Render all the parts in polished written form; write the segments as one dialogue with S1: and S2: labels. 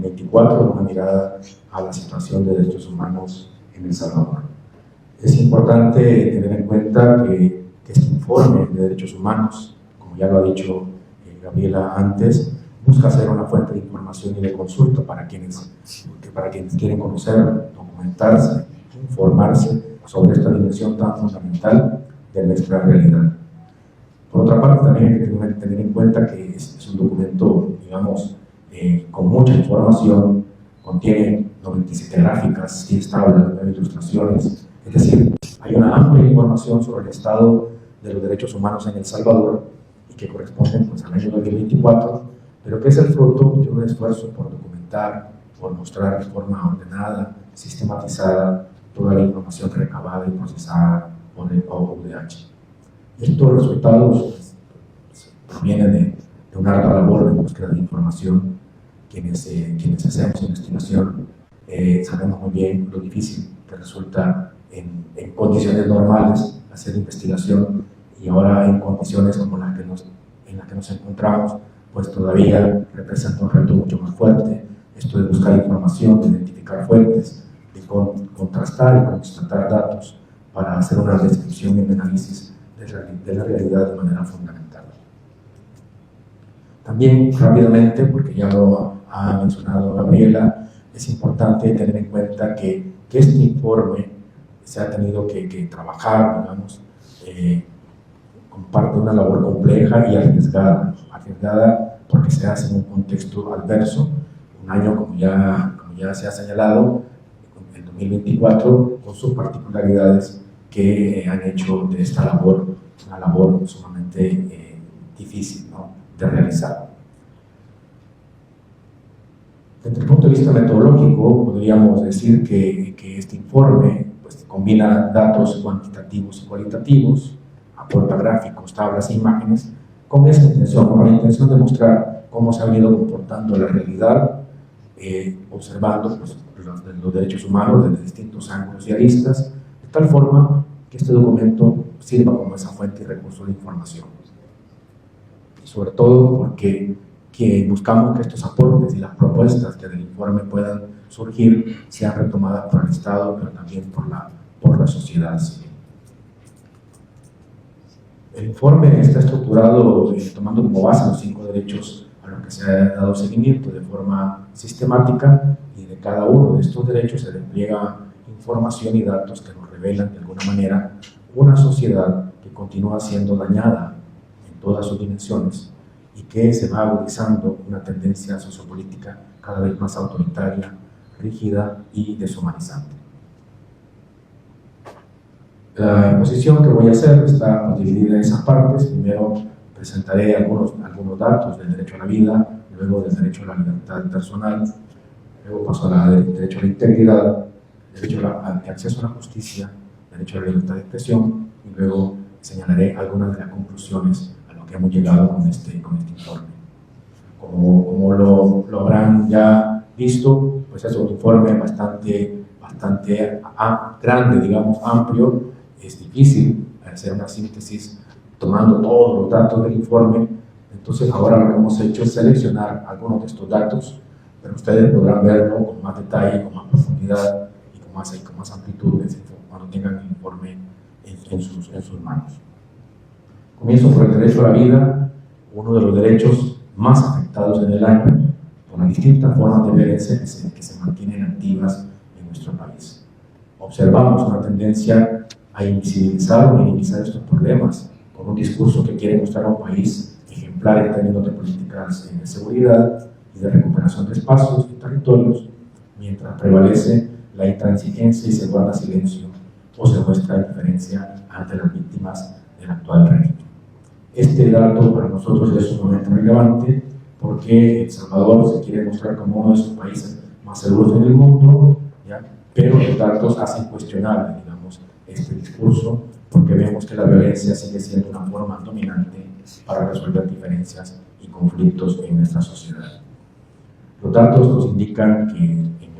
S1: 2024, una mirada a la situación de derechos humanos en El Salvador. Es importante tener en cuenta que este informe de derechos humanos, como ya lo ha dicho Gabriela antes, busca ser una fuente de información y de consulta para quienes quieren conocer, documentarse, informarse sobre esta dimensión tan fundamental de nuestra realidad. Por otra parte, también hay que tener en cuenta que es un documento, digamos, con mucha información, contiene 97 gráficas, 10 tablas, 9 ilustraciones, es decir, hay una amplia información sobre el estado de los derechos humanos en El Salvador y que corresponden pues, al año 2024, pero que es el fruto de un esfuerzo por documentar, por mostrar de forma ordenada, sistematizada, toda la información recabada y procesada por el OUDH. Estos resultados provienen de una ardua labor de búsqueda de información. Quienes hacemos investigación sabemos muy bien lo difícil que resulta en condiciones normales hacer investigación, y ahora en condiciones como en las que nos encontramos, pues todavía representa un reto mucho más fuerte. Esto de buscar información, de identificar fuentes, de contrastar y constatar datos para hacer una descripción y un análisis de la realidad de manera fundamental. También rápidamente, porque ya lo ha mencionado Gabriela, es importante tener en cuenta que este informe se ha tenido que trabajar, digamos, como parte de una labor compleja y arriesgada porque se hace en un contexto adverso, un año como ya se ha señalado, el 2024, con sus particularidades que han hecho de esta labor una labor sumamente difícil, ¿no?, de realizar. Desde el punto de vista metodológico, podríamos decir que este informe pues, combina datos cuantitativos y cualitativos, aporta gráficos, tablas e imágenes, con esa intención, con la intención de mostrar cómo se ha venido comportando la realidad, observando pues, los derechos humanos desde distintos ángulos y aristas, de tal forma que este documento sirva como esa fuente y recurso de información. Y sobre todo porque buscamos que estos aportes y las propuestas que del informe puedan surgir sean retomadas por el Estado, pero también por la sociedad civil. El informe está estructurado tomando como base los 5 derechos a los que se ha dado seguimiento de forma sistemática, y de cada uno de estos derechos se despliega información y datos que nos revelan de alguna manera una sociedad que continúa siendo dañada en todas sus dimensiones y que se va agudizando una tendencia sociopolítica cada vez más autoritaria, rígida y deshumanizante. La exposición que voy a hacer está dividida en esas partes. Primero presentaré algunos datos del derecho a la vida, luego del derecho a la libertad personal, luego paso al derecho a la integridad, derecho al acceso a la justicia, derecho a la libertad de expresión, y luego señalaré algunas de las conclusiones a las que hemos llegado con este informe. Como lo habrán ya visto, pues es un informe bastante grande, digamos, amplio. Es difícil hacer una síntesis tomando todos los datos del informe. Entonces ahora lo que hemos hecho es seleccionar algunos de estos datos, pero ustedes podrán verlo con más detalle, con más profundidad y con más amplitud cuando tengan el informe en sus manos. Comienzo por el derecho a la vida, uno de los derechos más afectados en el año por las distintas formas de violencia que se mantienen activas en nuestro país. Observamos una tendencia a invisibilizar o minimizar estos problemas con un discurso que quiere mostrar a un país ejemplar en términos de políticas de seguridad y de recuperación de espacios y territorios, mientras prevalece la intransigencia y se guarda silencio o se muestra indiferencia ante las víctimas del actual régimen. Este dato para nosotros es sumamente relevante porque El Salvador se quiere mostrar como uno de esos países más seguros en el mundo, ¿ya? Pero los datos hacen cuestionable, digamos, este discurso, porque vemos que la violencia sigue siendo una forma dominante para resolver diferencias y conflictos en nuestra sociedad. Los datos nos indican que en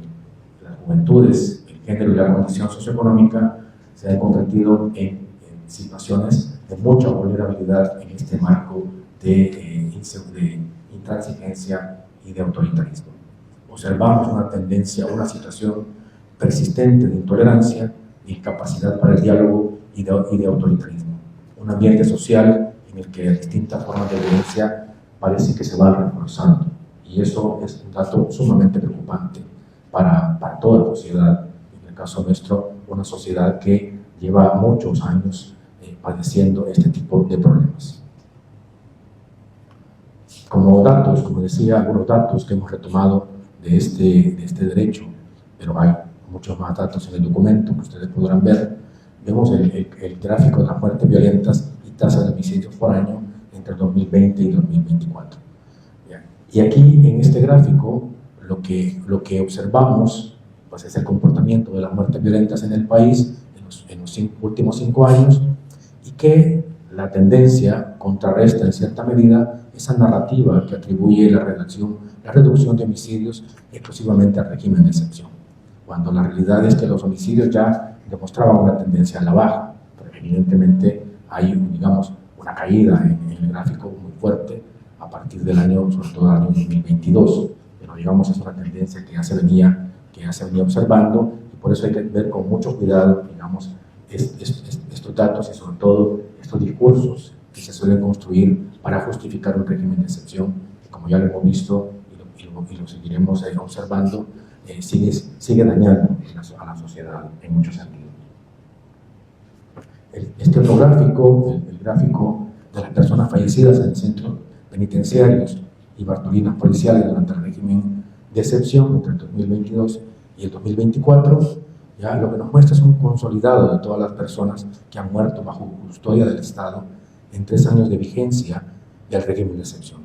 S1: las juventudes el género y la condición socioeconómica se han convertido en situaciones de mucha vulnerabilidad en este marco de intransigencia y de autoritarismo. observamos una tendencia, una situación persistente de intolerancia, de incapacidad para el diálogo y de autoritarismo. Un ambiente social en el que distintas formas de violencia parece que se van reforzando. Y eso es un dato sumamente preocupante para toda la sociedad. En el caso nuestro, una sociedad que lleva muchos años padeciendo este tipo de problemas. Como datos, como decía, algunos datos que hemos retomado de este derecho, pero hay muchos más datos en el documento que ustedes podrán ver. Vemos el gráfico de las muertes violentas y tasas de homicidios por año entre 2020 y 2024. Y aquí, en este gráfico, lo que observamos pues, es el comportamiento de las muertes violentas en el país en los últimos 5 años, y que la tendencia contrarresta en cierta medida esa narrativa que atribuye la reducción de homicidios exclusivamente al régimen de excepción, cuando la realidad es que los homicidios ya demostraban una tendencia a la baja, pero evidentemente hay, digamos, una caída en el gráfico muy fuerte a partir del año, sobre todo el año 2022, pero digamos es una tendencia que ya se venía observando, y por eso hay que ver con mucho cuidado, digamos, estos datos y sobre todo estos discursos que se suelen construir para justificar un régimen de excepción, que como ya lo hemos visto y lo seguiremos observando, sigue dañando a la sociedad en muchos sentidos. Este otro gráfico, el gráfico de las personas fallecidas en centros penitenciarios y bartolinas policiales durante el régimen de excepción entre el 2022 y el 2024, ya lo que nos muestra es un consolidado de todas las personas que han muerto bajo custodia del Estado en 3 años de vigencia del régimen de excepción.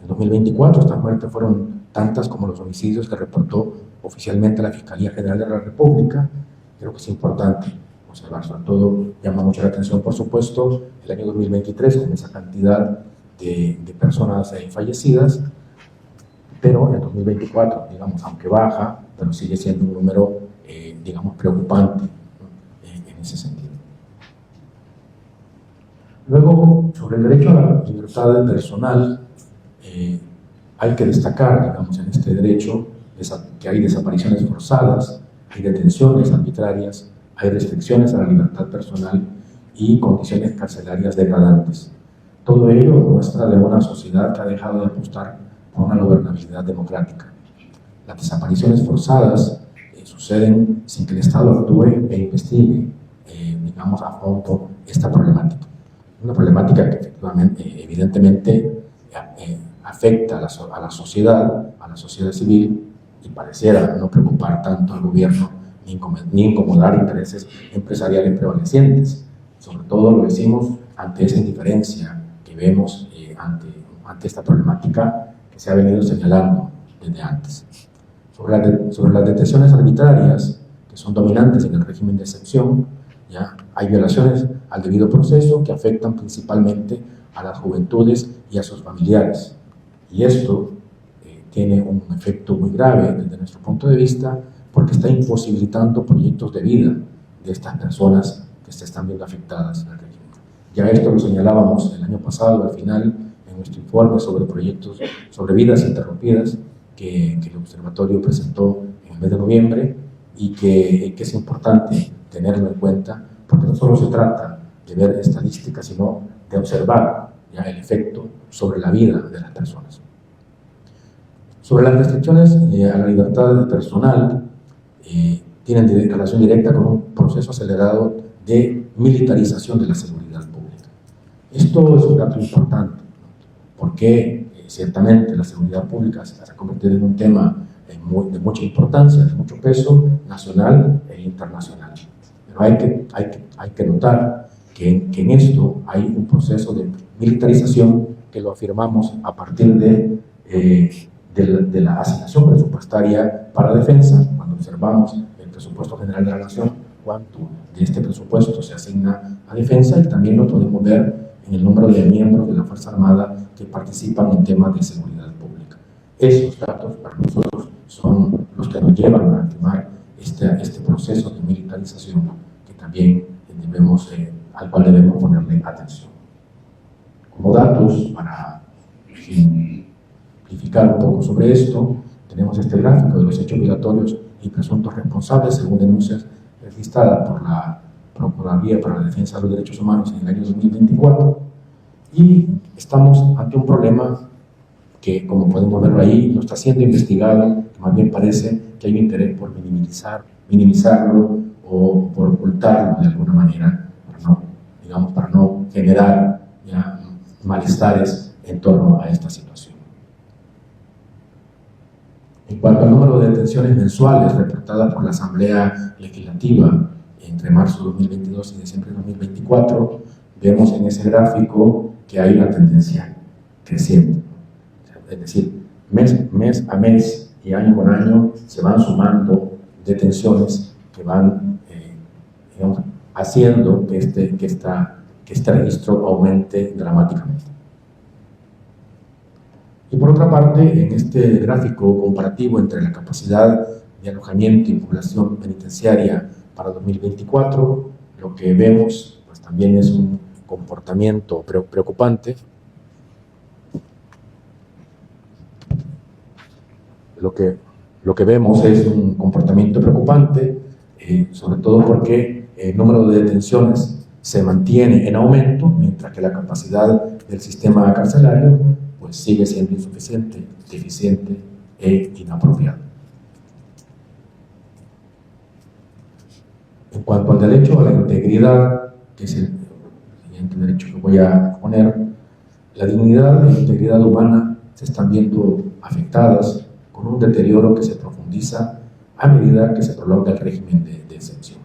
S1: En 2024 estas muertes fueron tantas como los homicidios que reportó oficialmente la Fiscalía General de la República. Creo que es importante observar, sobre todo llama mucho la atención, por supuesto, el año 2023 con esa cantidad de personas fallecidas, pero en 2024, digamos, aunque baja, pero sigue siendo un número, digamos, preocupante, ¿no? En ese sentido. Luego, sobre el derecho a la libertad personal, hay que destacar, digamos, en este derecho que hay desapariciones forzadas, hay detenciones arbitrarias, hay restricciones a la libertad personal y condiciones carcelarias degradantes. Todo ello muestra de una sociedad que ha dejado de apostar por una gobernabilidad democrática. Las desapariciones forzadas suceden sin que el Estado actúe e investigue, digamos, a fondo esta problemática. Una problemática que efectivamente, evidentemente, afecta a la sociedad civil, y pareciera no preocupar tanto al gobierno ni incomodar intereses empresariales prevalecientes. Sobre todo lo decimos ante esa indiferencia que vemos ante esta problemática que se ha venido señalando desde antes. Sobre las detenciones arbitrarias, que son dominantes en el régimen de excepción, ¿ya? Hay violaciones al debido proceso que afectan principalmente a las juventudes y a sus familiares. Y esto tiene un efecto muy grave desde nuestro punto de vista, porque está imposibilitando proyectos de vida de estas personas que se están viendo afectadas en el régimen. Ya esto lo señalábamos el año pasado, al final, en nuestro informe sobre proyectos, sobre vidas interrumpidas, que el Observatorio presentó en el mes de noviembre, y que es importante tenerlo en cuenta, porque no solo se trata de ver estadísticas, sino de observar ya el efecto sobre la vida de las personas. Sobre las restricciones a la libertad personal, tienen relación directa con un proceso acelerado de militarización de la seguridad pública. Esto es un dato importante, porque ciertamente la seguridad pública se ha convertido en un tema de mucha importancia, de mucho peso nacional e internacional. Pero hay que notar que en esto hay un proceso de militarización que lo afirmamos a partir de la asignación presupuestaria para defensa. Cuando observamos el presupuesto general de la Nación, cuánto de este presupuesto se asigna a defensa, y también lo podemos ver en el número de miembros de la Fuerza Armada que participan en temas de seguridad pública. Esos datos para nosotros son los que nos llevan a afirmar este proceso de militarización que también al cual debemos ponerle atención. Como datos, para simplificar un poco sobre esto, tenemos este gráfico de los hechos violatorios y presuntos responsables según denuncias registradas por la Procuraduría para la Defensa de los Derechos Humanos en el año 2024, y estamos ante un problema que, como podemos verlo ahí, no está siendo investigado, que más bien parece que hay un interés por minimizarlo o por ocultarlo de alguna manera, para no generar ya malestares en torno a esta situación. En cuanto al número de detenciones mensuales reportadas por la Asamblea Legislativa entre marzo de 2022 y diciembre de 2024, vemos en ese gráfico que hay una tendencia creciente. Es decir, mes a mes y año con año se van sumando detenciones que van haciendo que este registro aumente dramáticamente. Y por otra parte, en este gráfico comparativo entre la capacidad de alojamiento y población penitenciaria para 2024, lo que vemos pues, también es un comportamiento preocupante. Lo que vemos es un comportamiento preocupante, sobre todo porque el número de detenciones se mantiene en aumento, mientras que la capacidad del sistema carcelario pues, sigue siendo insuficiente, deficiente e inapropiada. En cuanto al derecho a la integridad, que es el siguiente derecho que voy a exponer, la dignidad e integridad humana se están viendo afectadas con un deterioro que se profundiza a medida que se prolonga el régimen de excepción.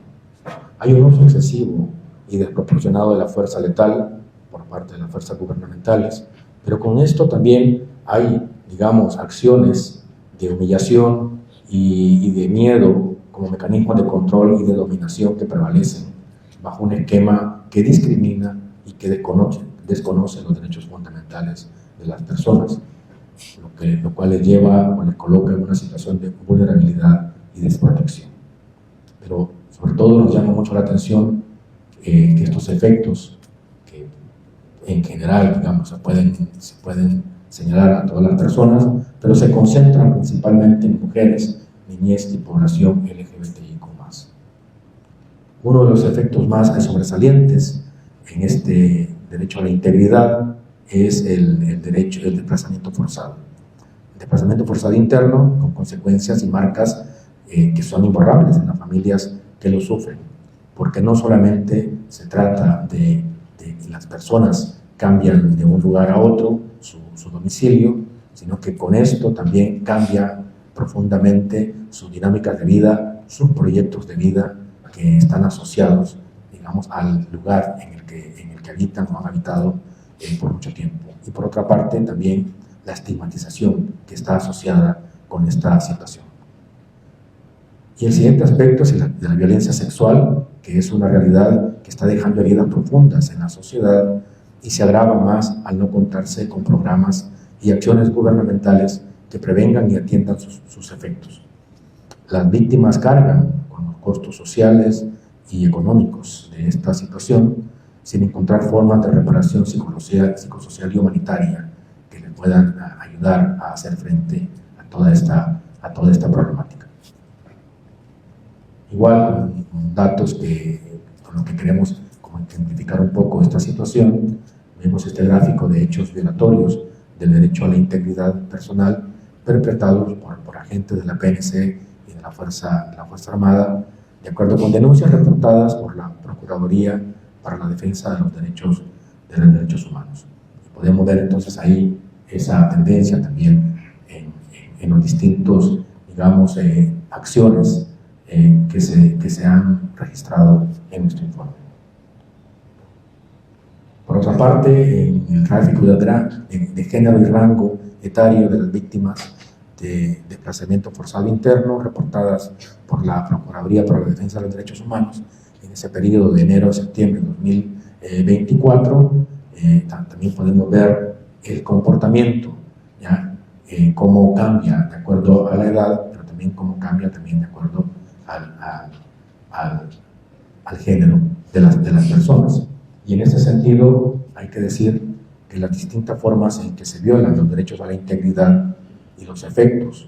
S1: Hay un uso excesivo y desproporcionado de la fuerza letal por parte de las fuerzas gubernamentales, pero con esto también hay, digamos, acciones de humillación y de miedo como mecanismos de control y de dominación que prevalecen bajo un esquema que discrimina y que desconoce los derechos fundamentales de las personas, lo cual les lleva o les coloca en una situación de vulnerabilidad y desprotección. Pero sobre todo nos llama mucho la atención que estos efectos, que en general, digamos, se pueden señalar a todas las personas, pero se concentran principalmente en mujeres, niñez y población LGBTIQ+. Uno de los efectos más sobresalientes en este derecho a la integridad es el derecho del desplazamiento forzado. El desplazamiento forzado interno con consecuencias y marcas que son imborrables en las familias que lo sufren, porque no solamente se trata de que las personas cambian de un lugar a otro su domicilio, sino que con esto también cambia profundamente sus dinámicas de vida, sus proyectos de vida que están asociados, digamos, al lugar en el que habitan o han habitado por mucho tiempo. Y por otra parte, también la estigmatización que está asociada con esta situación. Y el siguiente aspecto es el de la violencia sexual, que es una realidad que está dejando heridas profundas en la sociedad y se agrava más al no contarse con programas y acciones gubernamentales que prevengan y atiendan sus efectos. Las víctimas cargan con los costos sociales y económicos de esta situación sin encontrar formas de reparación psicosocial y humanitaria que les puedan ayudar a hacer frente a toda esta problemática. Igual, con datos con los que queremos como identificar un poco esta situación, vemos este gráfico de hechos violatorios del derecho a la integridad personal perpetrados por agentes de la PNC y de la Fuerza Armada, de acuerdo con denuncias reportadas por la Procuraduría para la Defensa de los Derechos Humanos. Y podemos ver entonces ahí esa tendencia también en los distintos, digamos, acciones que se han registrado en nuestro informe. Por otra parte, en el gráfico de género y rango etario de las víctimas de desplazamiento forzado interno reportadas por la Procuraduría para la Defensa de los Derechos Humanos en ese periodo de enero a septiembre de 2024, también podemos ver el comportamiento, ¿ya? Cómo cambia de acuerdo a la edad, pero también cómo cambia también de acuerdo al género de las personas. Y en ese sentido hay que decir que las distintas formas en que se violan los derechos a la integridad y los efectos